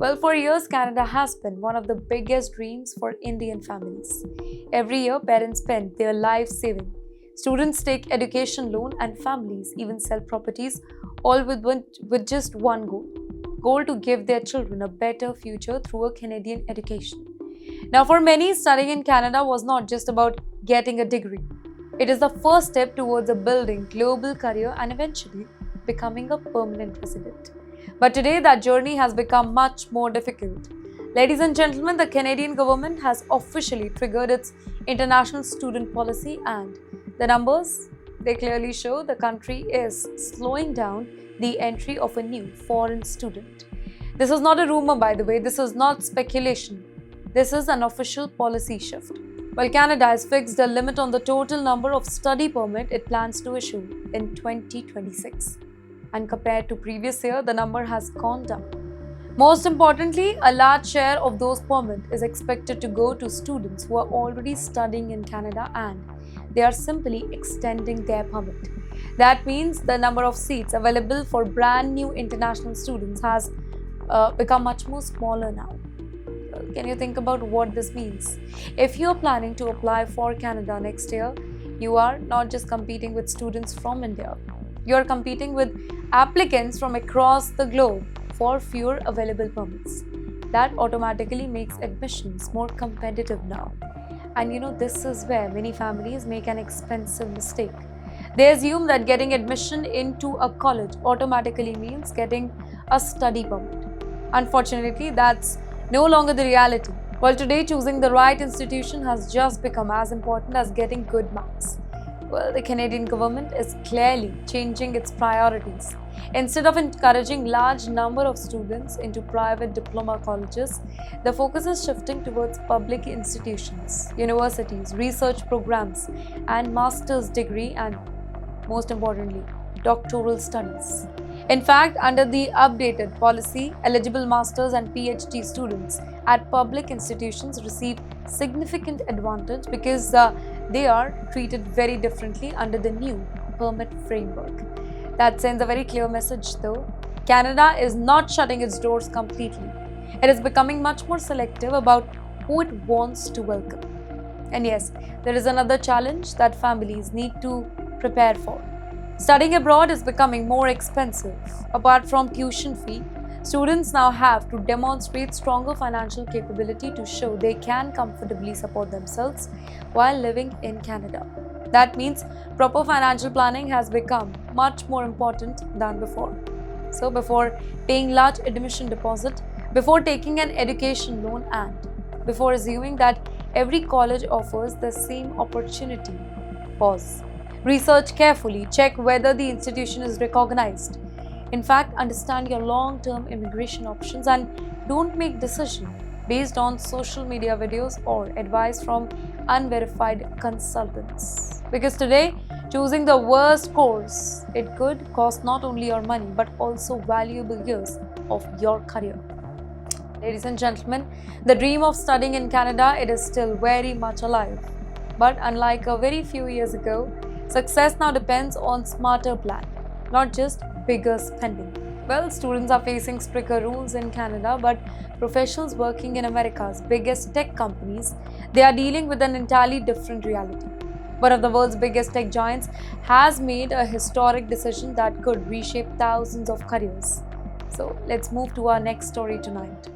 Well, for years, Canada has been one of the biggest dreams for Indian families. Every year, parents spend their lives saving. Students take education loan and families even sell properties, all with just one goal to give their children a better future through a Canadian education. Now, for many, studying in Canada was not just about getting a degree. It is the first step towards a building global career and eventually becoming a permanent resident. But today, that journey has become much more difficult. Ladies and gentlemen, the Canadian government has officially triggered its international student policy, and the numbers, they clearly show the country is slowing down the entry of a new foreign student. This is not a rumor, by the way, this is not speculation. This is an official policy shift. While Canada has fixed a limit on the total number of study permit it plans to issue in 2026. And compared to previous year, the number has gone down. Most importantly, a large share of those permits is expected to go to students who are already studying in Canada and they are simply extending their permit. That means the number of seats available for brand new international students has become much more smaller now. Can you think about what this means? If you're planning to apply for Canada next year, you are not just competing with students from India. You're competing with applicants from across the globe for fewer available permits. That automatically makes admissions more competitive now. And this is where many families make an expensive mistake. They assume that getting admission into a college automatically means getting a study permit. Unfortunately, that's no longer the reality. Well, today, choosing the right institution has just become as important as getting good marks. Well, the Canadian government is clearly changing its priorities. Instead of encouraging large number of students into private diploma colleges, the focus is shifting towards public institutions, universities, research programs, and master's degree and, most importantly, doctoral studies. In fact, under the updated policy, eligible masters and PhD students at public institutions receive significant advantage because they are treated very differently under the new permit framework. That sends a very clear message though. Canada is not shutting its doors completely. It is becoming much more selective about who it wants to welcome. And yes, there is another challenge that families need to prepare for. Studying abroad is becoming more expensive. Apart from tuition fee, students now have to demonstrate stronger financial capability to show they can comfortably support themselves while living in Canada. That means proper financial planning has become much more important than before. So before paying large admission deposit, before taking an education loan, and before assuming that every college offers the same opportunity, pause. Research carefully, check whether the institution is recognized. In fact, understand your long-term immigration options and don't make decisions based on social media videos or advice from unverified consultants. Because today, choosing the worst course, it could cost not only your money but also valuable years of your career. Ladies and gentlemen, the dream of studying in Canada, it is still very much alive. But unlike a very few years ago, success now depends on smarter plan, not just bigger spending. Well, students are facing stricter rules in Canada, but professionals working in America's biggest tech companies, they are dealing with an entirely different reality. One of the world's biggest tech giants has made a historic decision that could reshape thousands of careers. So let's move to our next story tonight.